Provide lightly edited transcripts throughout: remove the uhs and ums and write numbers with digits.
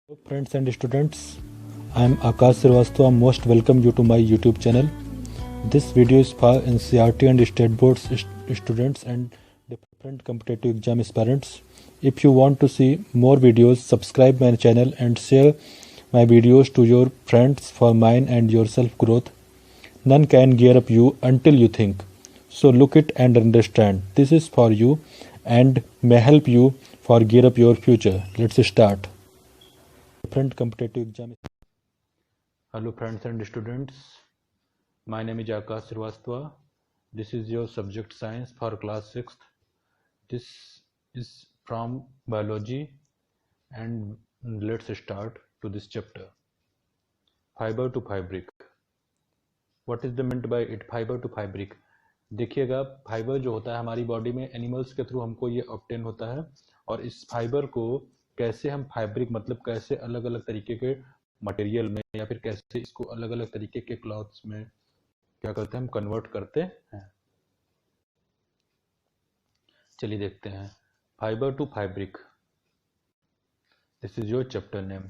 Hello friends and students, I am Akash Srivastava. Most welcome you to my YouTube channel. This video is for NCERT and state boards students and different competitive exam aspirants. If you want to see more videos, subscribe my channel and share my videos to your friends for mine and your self growth. None can gear up you until you think. So look it and understand. This is for you and may help you for gear up your future. Let's start. Different competitive exam. Hello friends and students. My name is Akash Srivastava. This is your subject science for class 6th. This is from biology and let's start to this chapter. Fiber to fabric. What is the meant by it? Fiber to fabric. देखिएगा, fibre जो होता है हमारी body में animals के through हमको ये obtain होता है और इस फाइबर को कैसे हम फैब्रिक मतलब कैसे अलग अलग तरीके के मटेरियल में या फिर कैसे इसको अलग अलग तरीके के क्लॉथ्स में क्या करते हैं हम कन्वर्ट करते हैं। चलिए देखते हैं fibre to fabric. This is your chapter name,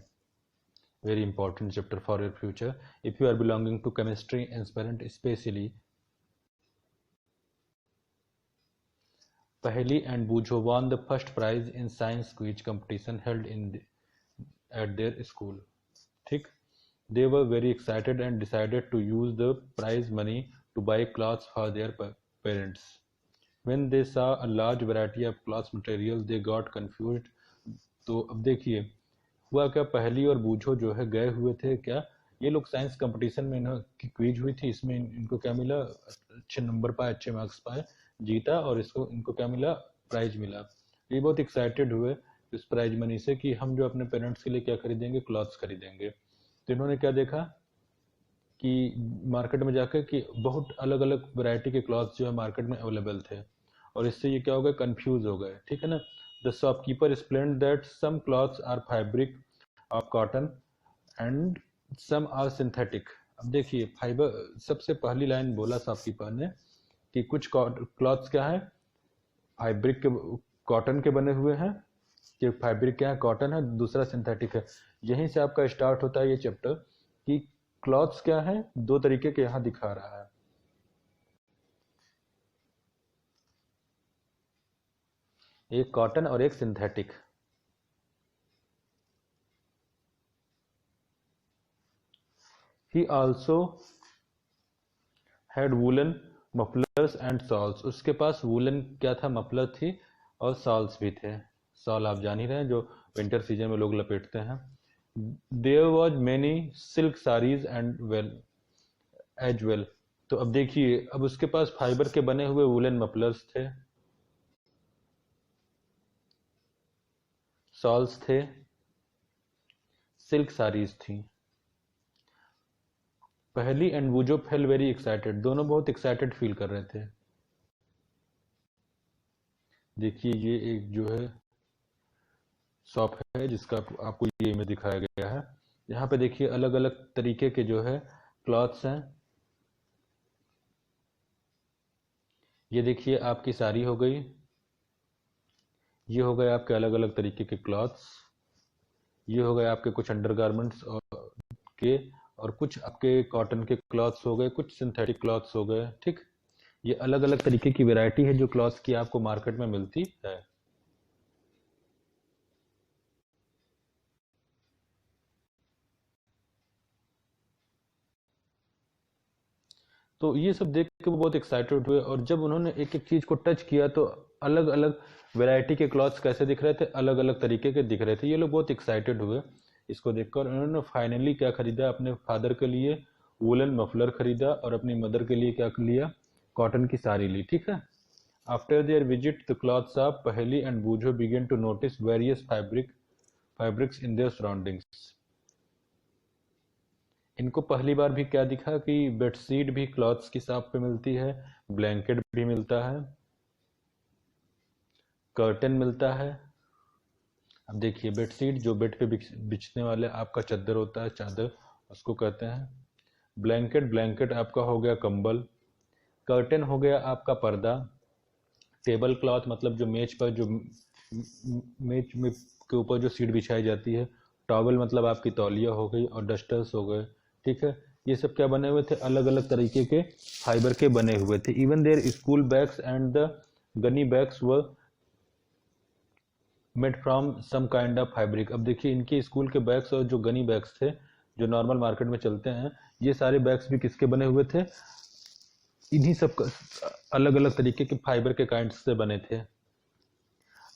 very important chapter for your future if you are belonging to chemistry aspirant especially. Paheli and Bujo won the first prize in science quiz competition held at their school. ठीक, they were very excited and decided to use the prize money to buy clothes for their parents. When they saw a large variety of cloth material they got confused. तो अब देखिए हुआ क्या, पहली और बूझो जो है गए हुए थे क्या, ये लोग साइंस कंपटीशन में इनकी क्विज हुई थी, इसमें इनको क्या मिला, अच्छे नंबर पाए, अच्छे मार्क्स पाए, जीता और इसको इनको क्या मिला, प्राइज मिला। ये बहुत एक्साइटेड हुए इस प्राइज मनी से कि हम जो अपने पेरेंट्स के लिए क्या खरीदेंगे, क्लॉथ्स खरीदेंगे। तो इन्होंने क्या देखा कि मार्केट में जाकर कि बहुत अलग अलग वैरायटी के क्लॉथ्स जो है मार्केट में अवेलेबल थे और इससे ये क्या हो गए, कंफ्यूज हो गए। ठीक है ना। The shopkeeper explained that some cloths are fabric of cotton and some are synthetic. अब देखिए फाइबर, सबसे पहली लाइन बोला शॉपकीपर ने कि कुछ क्लॉथ्स क्या है, फैब्रिक के कॉटन के बने हुए हैं, कि फैब्रिक क्या है, कॉटन है, दूसरा सिंथेटिक है। यहीं से आपका स्टार्ट होता है ये चैप्टर कि क्लॉथ्स क्या है, दो तरीके के यहाँ दिखा रहा है। एक कॉटन और एक synthetic. He also had woolen mufflers and shawls. उसके पास वूलन क्या था, मफलर थी और शॉल्स भी थे। शॉल आप जान ही रहे हैं जो विंटर सीजन में लोग लपेटते हैं। There was many silk sarees and well as well. तो अब देखिए, अब उसके पास फाइबर के बने हुए वूलन मफलर्स थे, शॉल्स थे, सिल्क साड़ीज थी। पहली एंड वूजो फेल वेरी एक्साइटेड, दोनों बहुत एक्साइटेड फील कर रहे थे। देखिए ये एक जो है शॉप है जिसका आपको ये इमेज दिखाया गया है। यहाँ पे देखिए अलग अलग तरीके के जो है क्लॉथ्स हैं। ये देखिए आपकी साड़ी हो गई, ये हो गए आपके अलग अलग तरीके के क्लॉथ्स, ये हो गए आपके कुछ अंडरगारमेंट्स और कुछ आपके कॉटन के क्लॉथ्स हो गए, कुछ सिंथेटिक क्लॉथ्स हो गए। ठीक, ये अलग अलग तरीके की वैरायटी है जो क्लॉथ्स की आपको मार्केट में मिलती है। तो ये सब देख के वो बहुत एक्साइटेड हुए और जब उन्होंने एक एक चीज को टच किया तो अलग अलग वैरायटी के क्लॉथ्स कैसे दिख रहे थे, अलग अलग तरीके के दिख रहे थे। ये लोग बहुत एक्साइटेड हुए इसको देखकर। उन्होंने फाइनली क्या खरीदा, अपने फादर के लिए वूलन मफलर खरीदा और अपनी मदर के लिए क्या लिया, कॉटन की साड़ी ली। ठीक है। After their visit the cloth shop, Paheli and Boojho begin to notice various fabrics in their surroundings. इनको पहली बार भी क्या दिखा कि बेडशीट भी क्लॉथ्स की शॉप पे मिलती है, ब्लैंकेट भी मिलता है, कर्टन मिलता है। अब देखिए बेडशीट जो बेड पे बिछने वाले आपका चादर होता है, चादर उसको कहते हैं। ब्लैंकेट आपका हो गया कंबल, कर्टन हो गया आपका पर्दा, टेबल क्लॉथ मतलब जो मेज पर जो मेज में के ऊपर जो सीट बिछाई जाती है टॉवल मतलब आपकी तौलिया हो गई, और डस्टर्स हो गए, ठीक है। ये सब क्या बने हुए थे, अलग अलग तरीके के फाइबर के बने हुए थे। Even their school bags and the gunny bags were made from some kind of fabric. अब देखिए इनके स्कूल के बैग्स और जो गनी बैग्स थे जो नॉर्मल मार्केट में चलते हैं, ये सारे बैग्स भी किसके बने हुए थे, इन्हीं सब अलग अलग तरीके के फाइबर के काइंड से बने थे।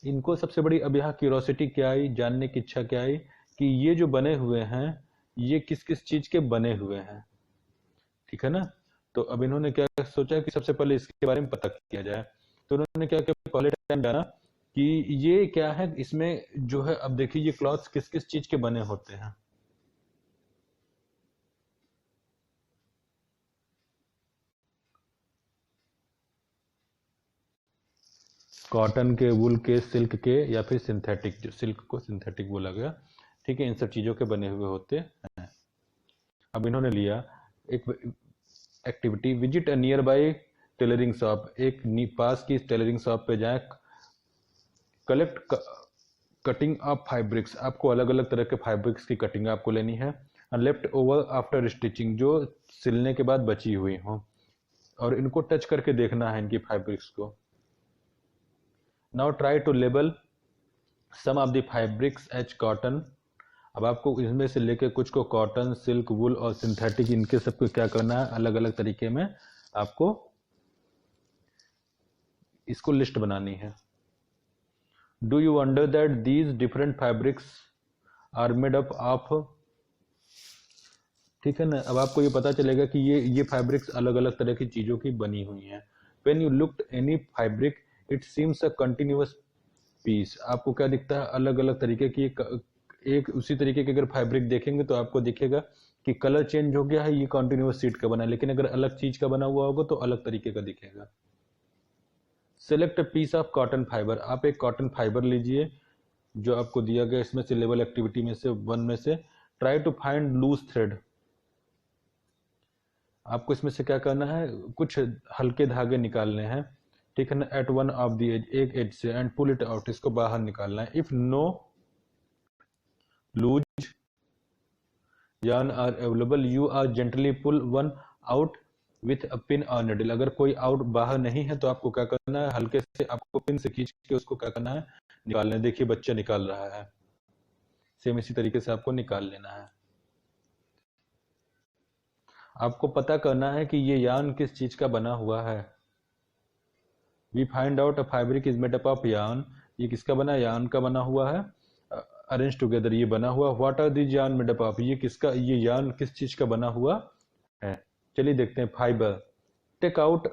इनको सबसे बड़ी अब यहाँ क्यूरोसिटी क्या आई, जानने की इच्छा क्या आई कि ये जो बने हुए हैं ये किस किस चीज के बने हुए हैं, ठीक है ना। तो अब इन्होंने क्या सोचा कि सबसे पहले इसके बारे में पता किया जाए। तो उन्होंने क्या किया, पहले टाइम जाना कि ये क्या है, इसमें जो है, अब देखिए ये क्लॉथ्स किस किस चीज के बने होते हैं। कॉटन के, वुल के, सिल्क के, या फिर सिंथेटिक, जो सिल्क को सिंथेटिक बोला गया, ठीक है, इन सब चीजों के बने हुए होते हैं। अब इन्होंने लिया एक activity, visit a near by tailoring shop, एक पास की टेलरिंग शॉप पे जाए, कलेक्ट कटिंग ऑफ फैब्रिक्स, आपको अलग अलग तरह के फैब्रिक्स की कटिंग आपको लेनी है, लेफ्ट ओवर आफ्टर स्टिचिंग, जो सिलने के बाद बची हुई हो, और इनको टच करके देखना है इनकी फैब्रिक्स को। Now try to label some of the fabrics as cotton, अब आपको इसमें से लेके कुछ को कॉटन, सिल्क, वुल और सिंथेटिक, इनके सबको क्या करना है, अलग अलग तरीके में आपको इसको लिस्ट बनानी है। Do you wonder that these different fabrics are made up of, ठीक है ना। अब आपको ये पता चलेगा कि ये फैब्रिक्स अलग अलग तरह की चीजों की बनी हुई हैं। When you looked any fabric it seems a continuous piece, आपको क्या दिखता है, अलग अलग तरीके की एक उसी तरीके के अगर फैब्रिक देखेंगे तो आपको दिखेगा कि कलर चेंज हो गया है, ये कंटिन्यूअस शीट का बना है, लेकिन अगर अलग चीज का बना हुआ होगा तो अलग तरीके का दिखेगा। Select a piece of cotton fibre, आप एक कॉटन फाइबर लीजिए जो आपको दिया गया इसमें से, लेवल एक्टिविटी में से 1 में से, try to find loose thread, आपको इसमें से क्या करना है, कुछ हल्के धागे निकालने हैं, ठीक है ना, at one of the edge, एक एज से, एंड पुल इट आउट, इसको बाहर निकालना है। If no loose yarn are available you are gently pull one out with a pin or needle, अगर कोई आउट बाहर नहीं है तो आपको क्या करना है, हल्के से आपको पिन से खींच के उसको क्या करना है, निकालना है। देखिए बच्चा निकाल रहा है, सेम इसी तरीके से आपको निकाल लेना है। आपको पता करना है कि ये यार्न किस चीज का बना हुआ है। We find out a fabric is made up of yarn, ये किसका बना है, यार्न का बना हुआ है। अरेंज टुगेदर, ये बना हुआ। What are these yarn made up of, ये किसका, ये यार्न किस चीज का बना हुआ है। चलिए देखते हैं। Fibre, take out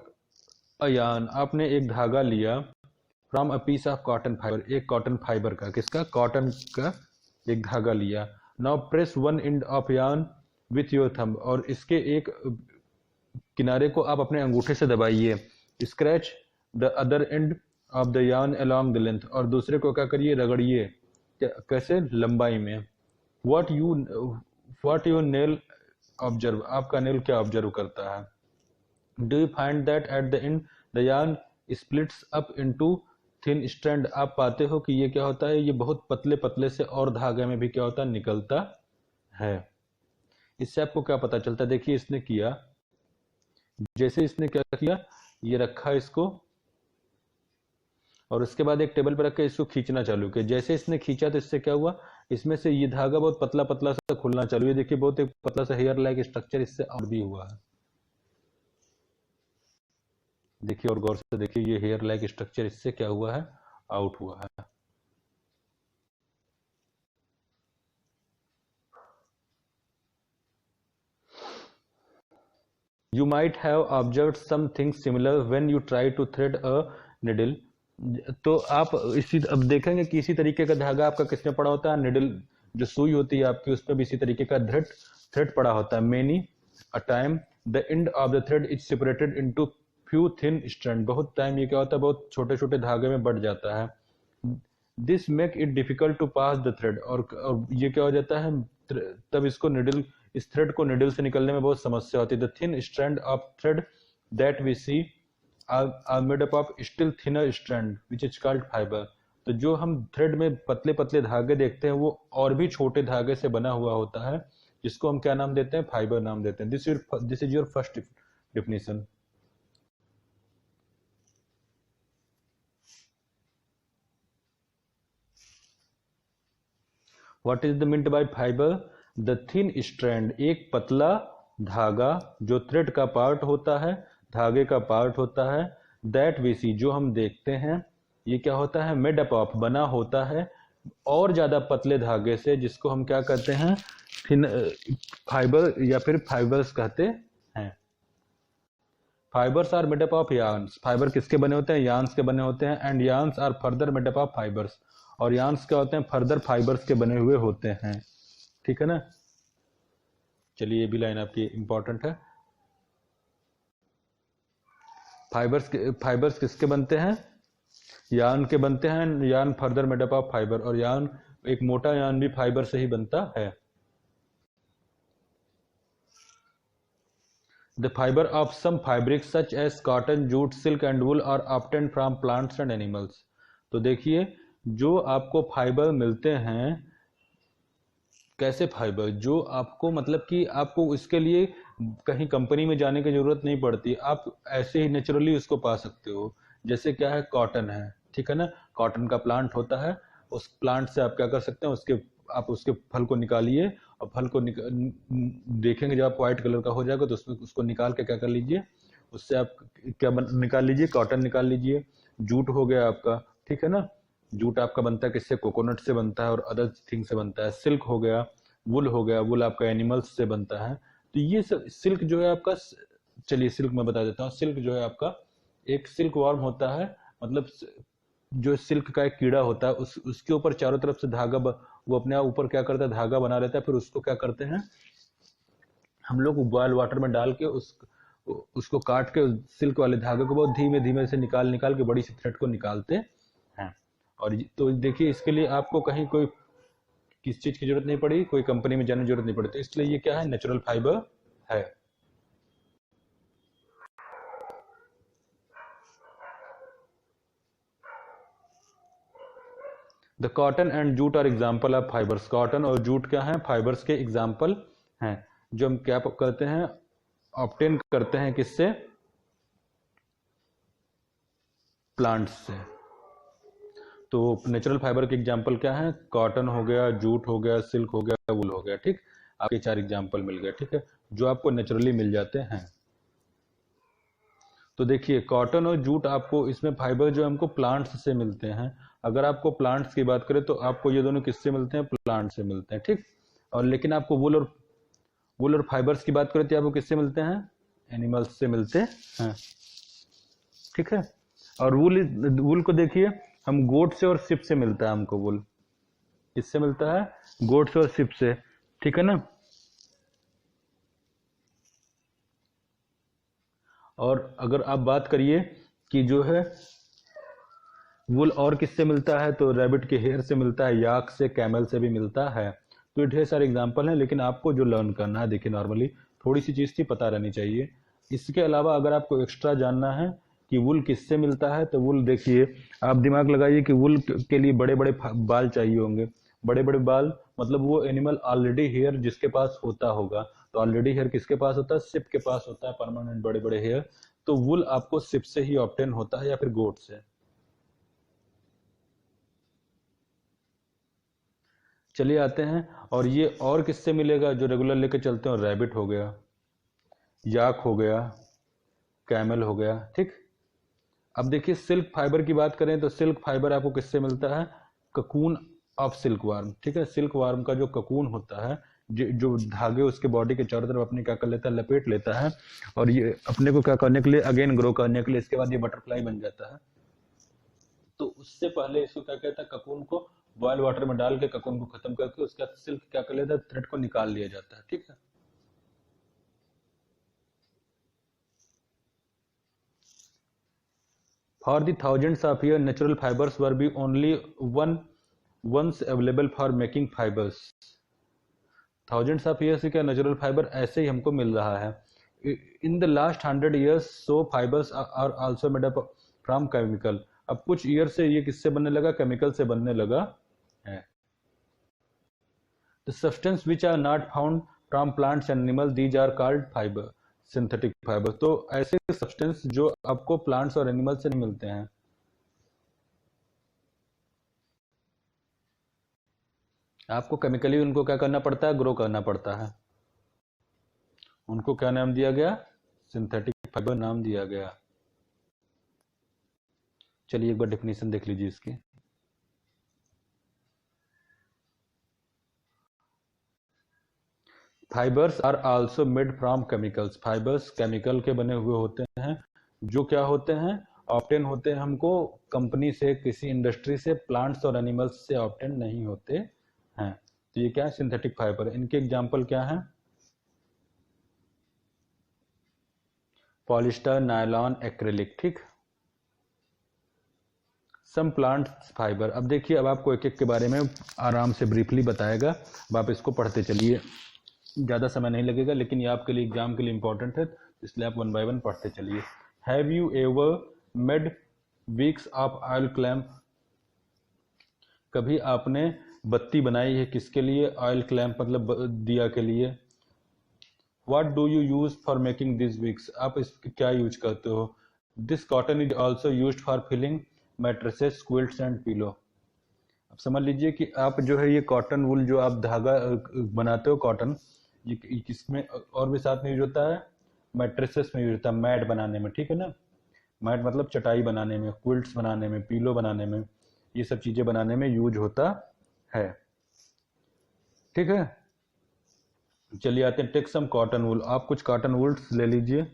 a yarn, आपने एक धागा लिया, from a piece of cotton fibre, एक कॉटन फाइबर का, किसका, कॉटन का एक धागा लिया। Now press one end of yarn with your thumb, और इसके एक किनारे को आप अपने अंगूठे से दबाइए। Scratch the other end of the yarn along the length, और दूसरे को क्या करिए, रगड़िए, कैसे, लंबाई में। व्हाट योर नेल ऑब्जर्व, आपका नेल क्या ऑब्जर्व करता है। Do you find that at the end the yarn splits up into thin strand, आप पाते हो कि ये क्या होता है, ये बहुत पतले पतले से और धागे में भी क्या होता है, निकलता है। इससे आपको क्या पता चलता है, देखिए इसने किया, जैसे इसने क्या किया, ये रखा इसको, और उसके बाद एक टेबल पर रख के इसको खींचना चालू किया। जैसे इसने खींचा तो इससे क्या हुआ, इसमें से ये धागा बहुत पतला पतला सा खुलना चालू हुआ। देखिए बहुत एक पतला सा हेयर लाइक स्ट्रक्चर इससे और भी हुआ है। देखिए और गौर से देखिए, ये हेयर लाइक स्ट्रक्चर इससे क्या हुआ है, आउट हुआ है। You might have observed something similar when you try to thread a needle, तो आप इसी, अब देखेंगे कि इसी तरीके का धागा आपका किसमें पड़ा होता है, निडल, जो सुई होती है आपकी, उस पर भी इसी तरीके का थ्रेड पड़ा होता है। Many a time the end of the thread is separated into few thin strand, बहुत टाइम ये क्या होता है, बहुत छोटे छोटे धागे में बढ़ जाता है। This make it difficult to pass the thread, और ये क्या हो जाता है, तब इसको निडल, इस थ्रेड को निडल से निकलने में बहुत समस्या होती है। The thin strand of thread that we see are made up of still thinner strand which is called fiber, तो जो हम थ्रेड में पतले पतले धागे देखते हैं वो और भी छोटे धागे से बना हुआ होता है, जिसको हम क्या नाम देते हैं, फाइबर नाम देते हैं। This is your first definition. What is the meant by fibre? The thin strand, एक पतला धागा जो थ्रेड का पार्ट होता है, धागे का पार्ट होता है, दैट वी सी, जो हम देखते हैं, ये क्या होता है, मेड अप ऑफ, बना होता है और ज्यादा पतले धागे से, जिसको हम क्या कहते हैं, थिन फाइबर या फिर फाइबर्स कहते हैं। Fibres are made up of yarns, fibre किसके बने होते हैं, यार्न्स के बने होते हैं। And yarns are further made up of fibres, और यार्न्स क्या होते हैं, फर्दर फाइबर्स के बने हुए होते हैं। ठीक है ना। चलिए ये भी लाइन आपकी इंपॉर्टेंट है। फाइबर्स किसके बनते हैं, यार्न के बनते हैं। Yarn further made up of fibre, और यार्न, एक मोटा यार्न भी फाइबर से ही बनता है। The fiber of some fabrics such as cotton, jute, silk and wool are obtained from plants and animals. तो देखिए जो आपको फाइबर मिलते हैं, कैसे फाइबर, जो आपको मतलब कि आपको इसके लिए कहीं कंपनी में जाने की जरूरत नहीं पड़ती, आप ऐसे ही नेचुरली उसको पा सकते हो। जैसे क्या है, कॉटन है, ठीक है ना, कॉटन का प्लांट होता है, उस प्लांट से आप क्या कर सकते हैं, आप उसके फल को निकालिए, और फल को देखेंगे जब आप व्हाइट कलर का हो जाएगा तो उसमें उसको निकाल के क्या कर लीजिए, उससे आप क्या निकाल लीजिए, कॉटन निकाल लीजिए। जूट हो गया आपका, ठीक है ना, जूट आपका बनता है किससे, कोकोनट से बनता है और अदर थिंग से बनता है। सिल्क हो गया, वुल हो गया, वुल आपका एनिमल्स से बनता है। तो ये सब सिल्क जो है आपका, चलिए सिल्क मैं बता देता हूँ। सिल्क जो है आपका एक सिल्क वर्म होता है, मतलब जो सिल्क का एक कीड़ा होता है, उसके ऊपर चारों तरफ से धागा वो अपने आप ऊपर क्या करता है, धागा बना लेता है। फिर उसको क्या करते हैं हम लोग, बॉयल वाटर में डाल के उसको काट के सिल्क वाले धागे को बहुत धीमे धीमे से निकाल के बड़ी सी थ्रेड को निकालते हैं। और तो देखिए इसके लिए आपको कहीं कोई किस चीज की जरूरत नहीं पड़ी, कोई कंपनी में जाने की जरूरत नहीं पड़ती, इसलिए ये क्या है, नेचुरल फाइबर है। The cotton and jute are example of fibres, cotton और जूट क्या है, फाइबर्स के एग्जाम्पल हैं, जो हम क्या करते हैं, ऑब्टेन करते हैं किससे, प्लांट्स से। तो नेचुरल फाइबर के एग्जाम्पल क्या है, कॉटन हो गया, जूट हो गया, सिल्क हो गया, वुल हो गया। ठीक, आपके 4 एग्जाम्पल मिल गए, ठीक है, जो आपको नेचुरली मिल जाते हैं। तो देखिए कॉटन और जूट आपको इसमें फाइबर जो हमको प्लांट्स से मिलते हैं। अगर आपको प्लांट्स की बात करें तो आपको ये दोनों किससे मिलते हैं, प्लांट से मिलते हैं। ठीक, और लेकिन आपको वुल और फाइबर्स की बात करें तो आपको किससे मिलते हैं, एनिमल्स से मिलते हैं। ठीक है, और वुल को देखिए हम गोट से और शिप से मिलता है हमको वुल, किससे मिलता है, गोट से और शिप से। ठीक है ना। और अगर आप बात करिए कि जो है वुल और किससे मिलता है, तो रैबिट के हेयर से मिलता है, याक से, कैमल से भी मिलता है। तो ये ढेर सारे एग्जाम्पल हैं, लेकिन आपको जो लर्न करना है, देखिए नॉर्मली थोड़ी सी चीज़ थी पता रहनी चाहिए। इसके अलावा अगर आपको एक्स्ट्रा जानना है कि वुल किससे मिलता है, तो वुल देखिए आप दिमाग लगाइए कि वुल के लिए बड़े बड़े बाल चाहिए होंगे। बड़े बड़े बाल मतलब वो एनिमल ऑलरेडी हेयर जिसके पास होता होगा। तो ऑलरेडी हेयर किसके पास होता है, सिप के पास होता है, परमानेंट बड़े बड़े हेयर। तो वुल आपको सिप से ही ऑब्टेन होता है या फिर गोट से। चलिए आते हैं, और ये और किससे मिलेगा जो रेगुलर लेके चलते हैं, रैबिट हो गया, याक हो गया, कैमल हो गया। ठीक, अब देखिए सिल्क फाइबर की बात करें तो सिल्क फाइबर आपको किससे मिलता है, ककून ऑफ सिल्क वार्म। ठीक है, सिल्क वार्म का जो ककून होता है, जो धागे उसके बॉडी के चारों तरफ अपने क्या कर लेता है, लपेट लेता है, और ये अपने को क्या करने के लिए, अगेन ग्रो करने के लिए, इसके बाद ये बटरफ्लाई बन जाता है। तो उससे पहले इसको क्या कहता है, ककून को बॉयल वाटर में डाल के ककून को खत्म करके उसके बाद सिल्क क्या कर लेता है, थ्रेड को निकाल लिया जाता है। ठीक है, For the thousands of years, natural fibers were be only once available for making fibers. Thousands of years से क्या नेचुरल फाइबर ऐसे ही हमको मिल रहा है। In the last 100 years, so fibers are also made up from chemical. अब कुछ year से ये किससे बनने लगा, केमिकल से बनने लगा है। The substance which are not found from plants and animal these are called fibre, synthetic fibre. तो ऐसे सब्सटेंस जो आपको प्लांट्स और एनिमल से नहीं मिलते हैं, आपको केमिकली उनको क्या करना पड़ता है, ग्रो करना पड़ता है, उनको क्या नाम दिया गया, सिंथेटिक फाइबर नाम दिया गया। चलिए एक बार डेफिनेशन देख लीजिए इसकी। Fibres are also made from chemicals, fibres chemical के बने हुए होते हैं, जो क्या होते हैं, ऑब्टेन होते हैं हमको कंपनी से, किसी इंडस्ट्री से, प्लांट्स और एनिमल्स से ऑब्टेन नहीं होते हैं। तो ये क्या है, सिंथेटिक फाइबर। इनके एग्जांपल क्या हैं, पॉलिस्टर, नायलॉन, एक्रेलिक, ठीक। Some plant fibre. अब देखिए, अब आपको एक एक के बारे में आराम से ब्रीफली बताएगा, अब आप इसको पढ़ते चलिए, ज़्यादा समय नहीं लगेगा, लेकिन ये आपके लिए एग्जाम के लिए इंपॉर्टेंट है, इसलिए आप 1 बाय 1 पढ़ते चलिए। Have you ever made wicks of oil lamp, कभी आपने बत्ती बनाई है किसके लिए, ऑयल क्लैम्प मतलब दिया के लिए। What do you use for making this wicks, आप इसकी क्या यूज करते हो। This cotton is also use for filling mattresses, quilts and pillow. अब समझ लीजिए कि आप जो है ये कॉटन वूल जो आप धागा बनाते हो कॉटन, ये किसमें और भी साथ में यूज होता है, मैट्रेसेस में यूज होता है, मैट बनाने में, ठीक है ना, मैट मतलब चटाई बनाने में, क्विल्ट्स बनाने में, पिलो बनाने में, ये सब चीजें बनाने में यूज होता है, ठीक है। चलिए आते हैं, टेक सम कॉटन वूल, आप कुछ कॉटन वूल्स ले लीजिए।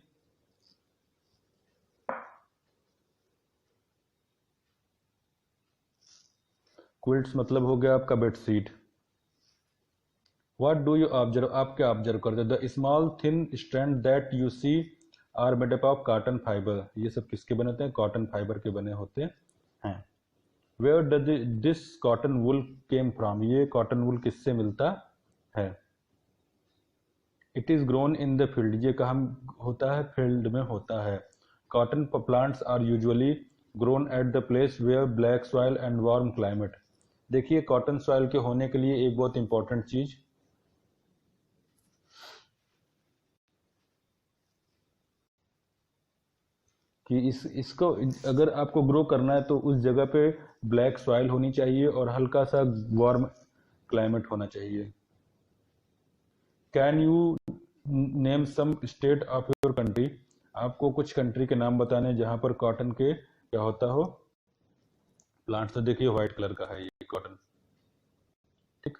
क्विल्ट्स मतलब हो गया आपका bedsheet. What do you observe, आप क्या ऑब्जर्व करते हो, the small thin strand that you see are made up of cotton fibre, ये सब किसके बने होते हैं, कॉटन फाइबर के बने होते हैं। Where does this cotton wool came from, ये कॉटन वूल किससे मिलता है। It is grown in the field, ये कहाँ होता है, फील्ड में होता है। Cotton plants are usually grown at the place where black soil and warm climate. देखिए कॉटन सॉइल के होने के लिए एक बहुत इंपॉर्टेंट चीज, कि इसको अगर आपको ग्रो करना है तो उस जगह पे ब्लैक सॉइल होनी चाहिए और हल्का सा वार्म क्लाइमेट होना चाहिए। Can you name some state of your country, आपको कुछ कंट्री के नाम बताने जहां पर कॉटन के क्या होता हो, प्लांट। तो देखिए व्हाइट कलर का है ये कॉटन, ठीक।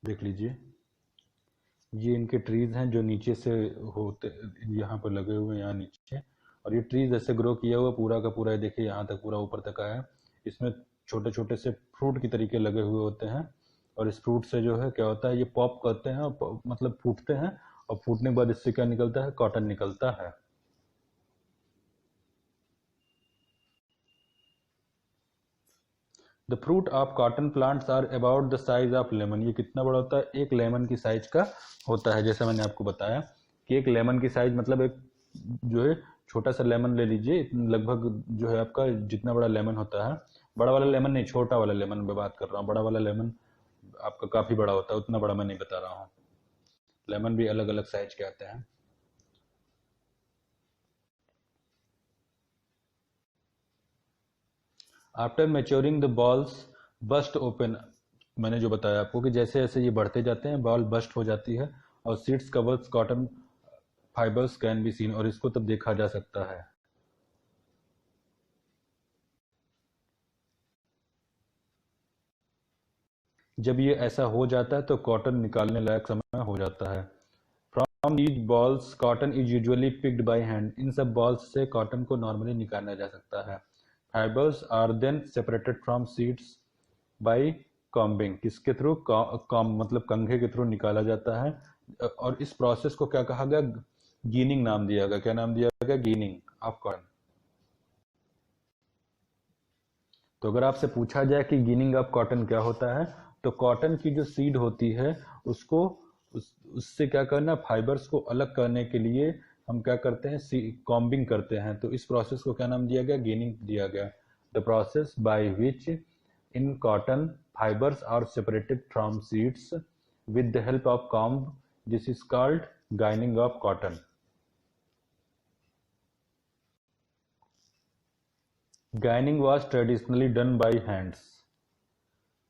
देख लीजिए, ये इनके ट्रीज हैं जो नीचे से होते, यहाँ पर लगे हुए हैं, यहाँ नीचे, और ये ट्रीज ऐसे ग्रो किया हुआ पूरा का पूरा है, देखिए यहाँ तक पूरा ऊपर तक आया है। इसमें छोटे छोटे से फ्रूट की तरीके लगे हुए होते हैं, और इस फ्रूट से जो है क्या होता है, ये पॉप करते हैं, मतलब फूटते हैं, और फूटने के बाद इससे क्या निकलता है, कॉटन निकलता है। The fruit of cotton plants are about the size of lemon, ये कितना बड़ा होता है, एक लेमन की साइज का होता है। जैसे मैंने आपको बताया कि एक लेमन की साइज मतलब एक जो है छोटा सा लेमन ले लीजिए, लगभग जो है आपका जितना बड़ा लेमन होता है, बड़ा वाला लेमन नहीं, छोटा वाला लेमन में बात कर रहा हूँ, बड़ा वाला लेमन आपका काफी बड़ा होता है, उतना बड़ा मैं नहीं बता रहा हूँ, लेमन भी अलग अलग साइज के आते हैं। After maturing the bolls burst open, मैंने जो बताया आपको कि जैसे जैसे ये बढ़ते जाते हैं बॉल बस्ट हो जाती है, और seeds covers cotton fibres can be seen, और इसको तब देखा जा सकता है। जब ये ऐसा हो जाता है तो कॉटन निकालने लायक समय हो जाता है। From these balls cotton is usually picked by hand, इन सब बॉल्स से कॉटन को नॉर्मली निकाला जा सकता है। Fibres are then separated from seeds by combing, किसके थ्रू, कॉम मतलब कंघे के थ्रू निकाला जाता है, और इस प्रोसेस को क्या कहा गया, गीनिंग नाम दिया गया, क्या नाम दिया गया, गीनिंग ऑफ कॉटन। तो अगर आपसे पूछा जाए कि गीनिंग ऑफ कॉटन क्या होता है, तो कॉटन की जो सीड होती है उसको उससे क्या करना, फाइबर्स को अलग करने के लिए हम क्या करते हैं, कॉम्बिंग करते हैं, तो इस प्रोसेस को क्या नाम दिया गया, गेनिंग दिया गया। The process by which in cotton fibres are separated from seeds with the help of comb, this is called ginning of cotton. Ginning was traditionally done by hands.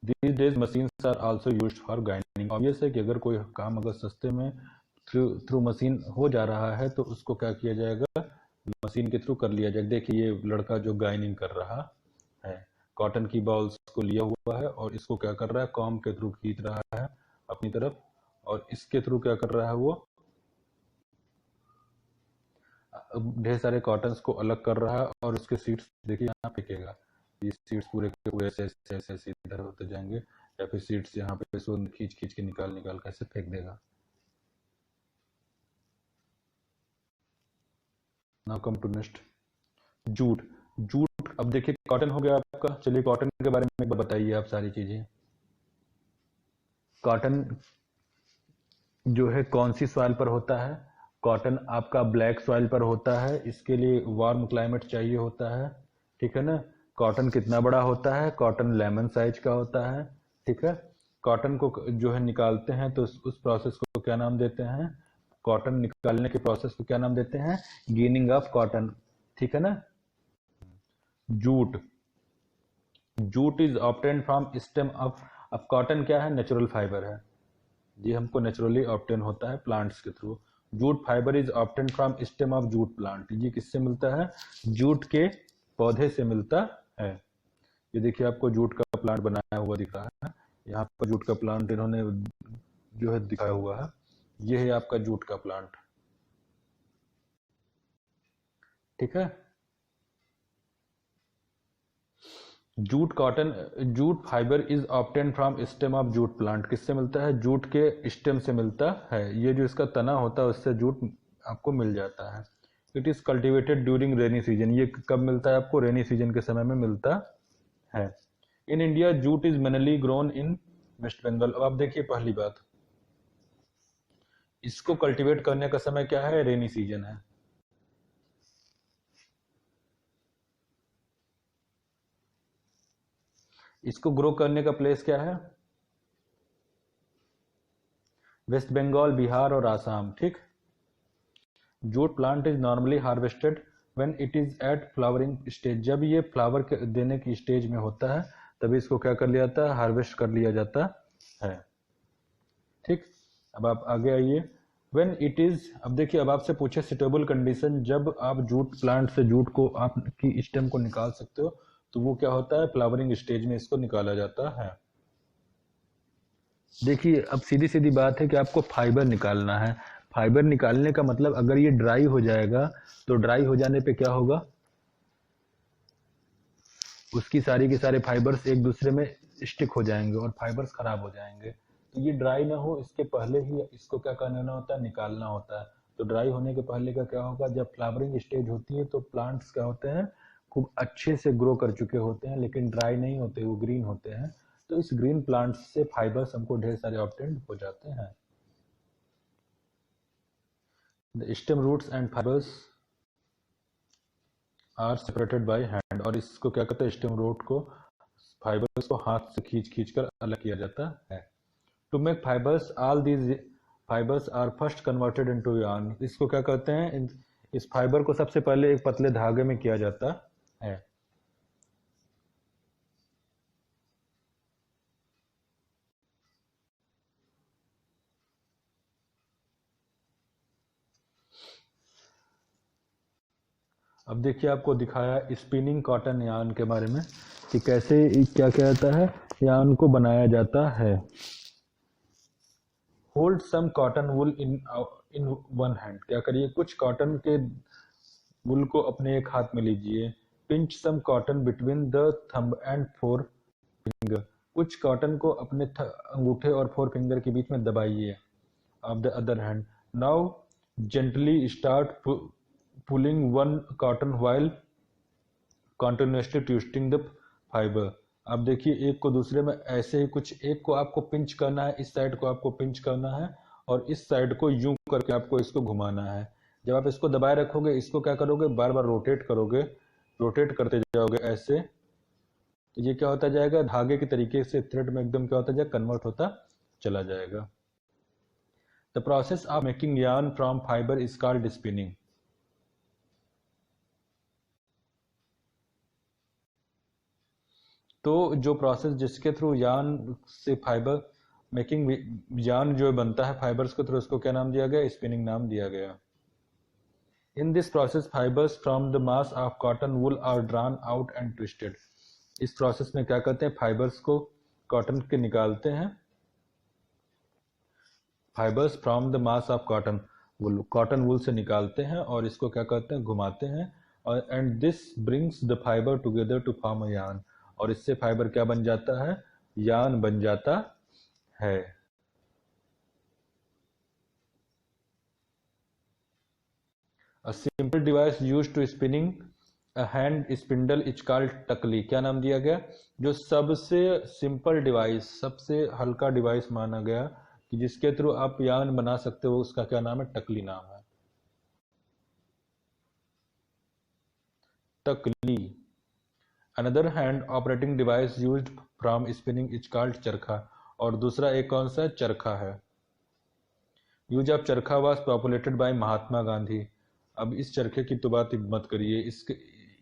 These days machines are also used for ginning. obvious है कि अगर कोई काम अगर सस्ते में through machine हो जा रहा है तो उसको क्या किया जाएगा, मशीन के थ्रू कर लिया जाएगा। देखिए ये लड़का जो गाइनिंग कर रहा है, कॉटन की बॉल्स को लिया हुआ है और इसको क्या कर रहा है, कॉम के थ्रू खींच रहा है अपनी तरफ, और इसके थ्रू क्या कर रहा है, वो ढेर सारे कॉटन्स को अलग कर रहा है और उसके सीड्स देखिए यहाँ फेंकेगा। ये सीड्स पूरे के पूरे ऐसे इधर होते जाएंगे, या फिर सीड्स यहाँ पे इसको खींच खींच के निकाल के ऐसे फेंक देगा। Now come to next, jute. Jute, अब देखिए कॉटन हो गया आपका, चलिए कॉटन के बारे में बताइए आप सारी चीजें। कॉटन जो है कौन सी सॉइल पर होता है, कॉटन आपका ब्लैक सॉइल पर होता है, इसके लिए वार्म क्लाइमेट चाहिए होता है, ठीक है ना। कॉटन कितना बड़ा होता है, कॉटन लेमन साइज का होता है, ठीक है। कॉटन को जो है निकालते हैं तो उस प्रोसेस को क्या नाम देते हैं, कॉटन निकालने के प्रोसेस को क्या नाम देते हैं, गेनिंग ऑफ कॉटन, ठीक है ना। Jute, jute is obtain from stem of, अब कॉटन क्या है, नेचुरल फाइबर है, ये हमको नेचुरली ऑब्टेन होता है प्लांट्स के through. Jute fibre is obtain from stem of jute plant, ये किससे मिलता है, जूट के पौधे से मिलता है। ये देखिए आपको जूट का प्लांट बनाया हुआ दिख रहा है, यहाँ पर जूट का प्लांट इन्होंने जो है दिखाया हुआ है, ये है आपका जूट का प्लांट, ठीक है। Jute cotton, jute fibre is obtain from stem of jute plant, किससे मिलता है, जूट के स्टेम से मिलता है, ये जो इसका तना होता है उससे जूट आपको मिल जाता है। It is cultivated during rainy season, ये कब मिलता है आपको, रेनी सीजन के समय में मिलता है। In India jute is mainly grown in West Bengal. अब आप देखिए पहली बात, इसको कल्टीवेट करने का समय क्या है, रेनी सीजन है। इसको ग्रो करने का प्लेस क्या है, वेस्ट बंगाल, बिहार और आसाम, ठीक। Jute plant is normally harvested when it is at flowering stage, जब ये फ्लावर देने की स्टेज में होता है तभी इसको क्या कर लिया जाता है, हार्वेस्ट कर लिया जाता है, ठीक। अब आप आगे आइए, व्हेन इट इज, अब देखिए अब आपसे पूछे सुटेबल कंडीशन, जब आप जूट प्लांट से जूट को आप की स्टेम को निकाल सकते हो तो वो क्या होता है, फ्लावरिंग स्टेज में इसको निकाला जाता है। देखिए अब सीधी सीधी बात है कि आपको फाइबर निकालना है, फाइबर निकालने का मतलब अगर ये ड्राई हो जाएगा तो ड्राई हो जाने पे क्या होगा, उसकी सारी के सारे फाइबर्स एक दूसरे में स्टिक हो जाएंगे और फाइबर्स खराब हो जाएंगे। तो ये ड्राई ना हो इसके पहले ही इसको क्या करना होता है, निकालना होता है। तो ड्राई होने के पहले का क्या होगा, जब फ्लावरिंग स्टेज होती है तो प्लांट्स क्या होते हैं, खूब अच्छे से ग्रो कर चुके होते हैं, लेकिन ड्राई नहीं होते, वो ग्रीन होते हैं। तो इस ग्रीन प्लांट्स से फाइबर्स हमको ढेर सारे ऑब्टेन हो जाते हैं। The stem roots and fibres are separated by hand, और इसको क्या कहते हैं, स्टेम रूट को, फाइबर्स को हाथ से खींच खींच कर अलग किया जाता है। To make fibres, all these fibres are first converted into yarn, इसको क्या कहते हैं, इस फाइबर को सबसे पहले एक पतले धागे में किया जाता है। अब देखिए आपको दिखाया स्पिनिंग कॉटन यार्न के बारे में कि कैसे क्या कहता है यार्न को बनाया जाता है। Hold some cotton wool in one hand, क्या करिए, कुछ कॉटन के वुल को अपने एक हाथ में लीजिए। Pinch some cotton between the thumb and forefinger, कुछ कॉटन को अपने अंगूठे और फोर फिंगर के बीच में दबाइए। Of the other hand, now gently start pulling one cotton while continuously twisting the fibre. अब देखिए एक को दूसरे में ऐसे ही कुछ, एक को आपको पिंच करना है, इस साइड को आपको पिंच करना है और इस साइड को यूं करके आपको इसको घुमाना है। जब आप इसको दबाए रखोगे, इसको क्या करोगे, बार बार रोटेट करोगे, रोटेट करते जाओगे ऐसे, तो ये क्या होता जाएगा, धागे के तरीके से थ्रेड में एकदम क्या होता जाएगा, कन्वर्ट होता चला जाएगा। The process of making yarn from fibre is called spinning. तो जो प्रोसेस जिसके थ्रू यार्न से फाइबर मेकिंग, यार्न जो बनता है फाइबर्स के थ्रू, उसको क्या नाम दिया गया, स्पिनिंग नाम दिया गया। In this process fibres from the mass of cotton wool are drawn out and twisted. इस प्रोसेस में क्या करते हैं, फाइबर्स को कॉटन के निकालते हैं, fibres from the mass of cotton wool, cotton wool से निकालते हैं और इसको क्या करते हैं, घुमाते हैं, और and this brings the fibre together to form a yarn, और इससे फाइबर क्या बन जाता है, यार्न बन जाता है। A simple device used to spinning a hand spindle is called टकली। क्या नाम दिया गया, जो सबसे सिंपल डिवाइस, सबसे हल्का डिवाइस माना गया कि जिसके थ्रू आप यार्न बना सकते हो, उसका क्या नाम है, टकली नाम है, टकली। Another hand operating device used from spinning is called charkha, और दूसरा एक कौन सा, चरखा है। Use of charkha was populated by Mahatma Gandhi. अब इस चरखे की तो बात मत करिए,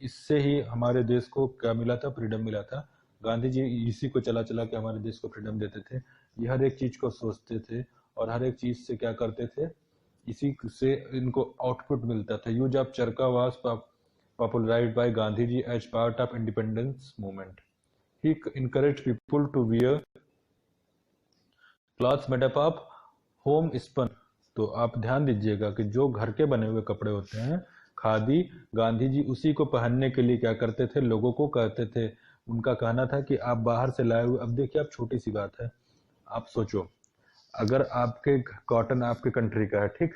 इससे ही हमारे देश को क्या मिला था, फ्रीडम मिला था। गांधी जी इसी को चला चला के हमारे देश को फ्रीडम देते थे। ये हर एक चीज को सोचते थे और हर एक चीज से क्या करते थे, इसी से इनको आउटपुट मिलता था। Use of charkha was popularized by Gandhi ji as part of independence movement. He encouraged people to wear cloths made up of home spun। तो आप ध्यान दीजिएगा कि जो घर के बने हुए कपड़े होते हैं, खादी, गांधी जी उसी को पहनने के लिए क्या करते थे, लोगों को कहते थे। उनका कहना था कि आप बाहर से लाए हुए, अब देखिए आप छोटी सी बात है, आप सोचो, अगर आपके कॉटन आपके कंट्री का है, ठीक,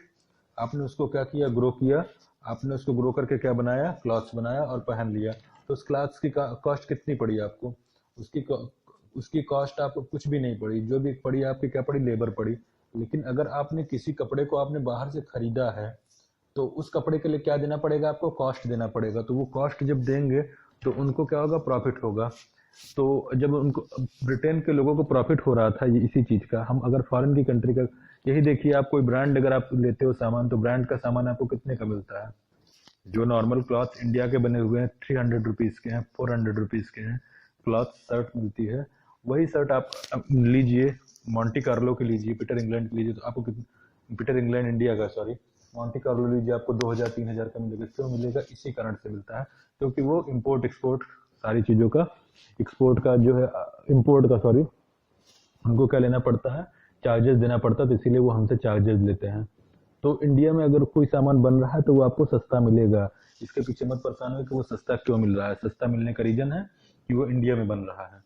आपने उसको क्या किया, ग्रो किया, आपने उसको ग्रो करके क्या बनाया, क्लॉथ्स बनाया और पहन लिया, तो उस क्लॉथ्स की कॉस्ट कितनी पड़ी आपको, उसकी कॉस्ट आपको कुछ भी नहीं पड़ी, जो भी पड़ी आपकी क्या पड़ी, लेबर पड़ी। लेकिन अगर आपने किसी कपड़े को आपने बाहर से खरीदा है, तो उस कपड़े के लिए क्या देना पड़ेगा, आपको कॉस्ट देना पड़ेगा। तो वो कॉस्ट जब देंगे तो उनको क्या होगा, प्रॉफिट होगा। तो जब उनको, ब्रिटेन के लोगों को प्रॉफिट हो रहा था ये इसी चीज का, हम अगर फॉरेन की कंट्री का, यही देखिए, आप कोई ब्रांड अगर आप लेते हो सामान, तो ब्रांड का सामान आपको कितने का मिलता है। जो नॉर्मल क्लॉथ इंडिया के बने हुए हैं 300 रुपीज के हैं, 400 रुपीज के हैं, क्लॉथ शर्ट मिलती है। वही शर्ट आप लीजिए, मॉन्टी कार्लो की लीजिए, पीटर इंग्लैंड की लीजिए, तो आपको पीटर इंग्लैंड इंडिया का, सॉरी, मॉन्टी कार्लो लीजिए, आपको 2000-3000 का मिलेगा। क्यों मिलेगा, इसी कारण से मिलता है, क्योंकि वो इम्पोर्ट एक्सपोर्ट सारी चीजों का, एक्सपोर्ट का जो है, इम्पोर्ट का, सॉरी, हमको क्या लेना पड़ता है, चार्जेस देना पड़ता है, तो इसीलिए वो हमसे चार्जेस लेते हैं। तो इंडिया में अगर कोई सामान बन रहा है तो वो आपको सस्ता मिलेगा। इसके पीछे मत परेशान हो कि वो सस्ता क्यों मिल रहा है, सस्ता मिलने का रीजन है कि वो इंडिया में बन रहा है।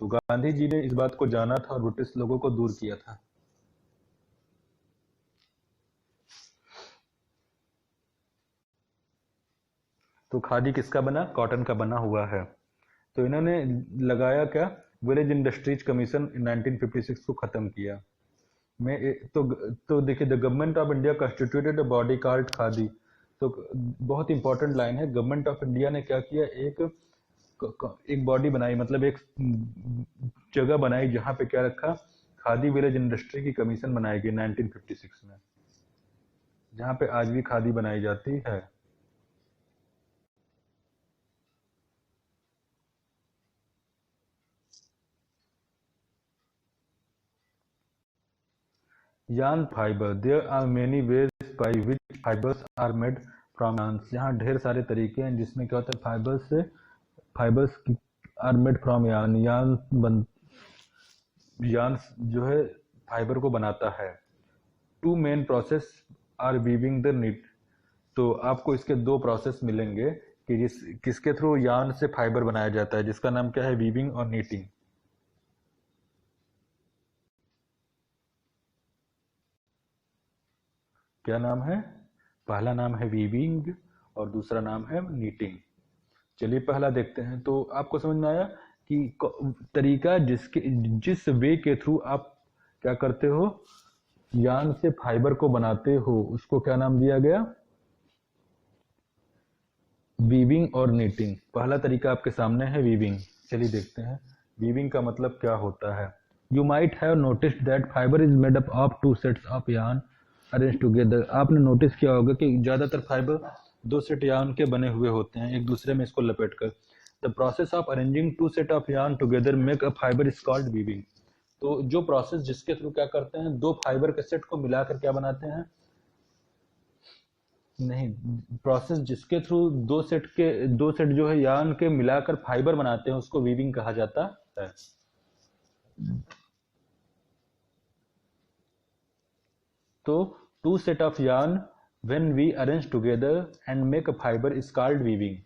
तो गांधी जी ने इस बात को जाना था और ब्रिटिश लोगों को दूर किया था। तो खादी किसका बना, कॉटन का बना हुआ है। तो इन्होंने लगाया क्या, विलेज इंडस्ट्रीज कमीशन 1956 को खत्म किया। में तो देखिए, the government of India constituted a body called khadi. तो बहुत इंपॉर्टेंट लाइन है, गवर्नमेंट ऑफ इंडिया ने क्या किया, एक बॉडी बनाई, मतलब एक जगह बनाई जहां पे क्या रखा, खादी विलेज इंडस्ट्री की कमीशन बनाई गई 1956 में, जहां पे आज भी खादी बनाई जाती है। yarn fiber, there are many ways by which fibers are made from yarns। यहाँ ढेर सारे तरीके हैं जिसमें क्या होता है, fibres are made from yarn, yarn जो है फाइबर को बनाता है। Two main process are weaving the knit. तो आपको इसके दो प्रोसेस मिलेंगे कि किसके थ्रू यार्न से फाइबर बनाया जाता है, जिसका नाम क्या है, वीविंग और नीटिंग। क्या नाम है, पहला नाम है वीविंग और दूसरा नाम है नीटिंग। चलिए पहला देखते हैं। तो आपको समझ में आया कि तरीका जिस वे के थ्रू आप क्या करते हो, यान से फाइबर को बनाते हो उसको क्या नाम दिया गया? वीविंग और नीटिंग। पहला तरीका आपके सामने है वीविंग। चलिए देखते हैं वीविंग का मतलब क्या होता है। You might have noticed that fibre is made up of to sets of yarn arrange together. आपने नोटिस किया होगा कि ज्यादातर फाइबर दो सेट यार्न के बने हुए होते हैं एक दूसरे में इसको लपेट कर। The process of arranging two set of yarn together make a fibre is called weaving. तो जो प्रोसेस जिसके थ्रू क्या करते हैं, दो फाइबर के सेट को मिलाकर क्या बनाते हैं, नहीं, प्रोसेस जिसके थ्रू दो सेट जो है यार्न के मिलाकर फाइबर बनाते हैं उसको वीविंग कहा जाता है। तो two set of yarn when we arrange together and make a fiber is called weaving.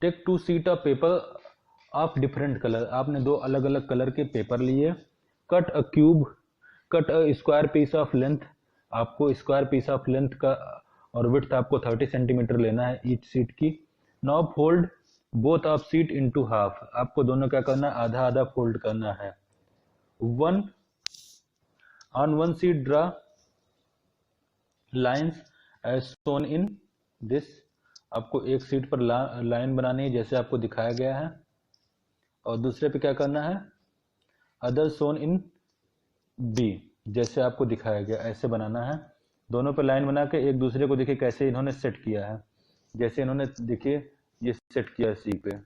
Take two sheet of paper of different color. आपने दो अलग अलग कलर के पेपर लिए। Cut a cube, cut a square piece of length. आपको square piece of length का और width आपको 30 सेंटीमीटर लेना है ईच सीट की। Now fold both of sheet into half. आपको दोनों क्या करना है, आधा आधा फोल्ड करना है। One on one sheet draw lines as shown in this। आपको एक सीट पर लाइन बनानी है जैसे आपको दिखाया गया है, और दूसरे पे क्या करना है, अदर shown in B, जैसे आपको दिखाया गया ऐसे बनाना है। दोनों पे लाइन बना के एक दूसरे को देखिए कैसे इन्होंने सेट किया है, जैसे इन्होंने देखिए ये सेट किया सी पे,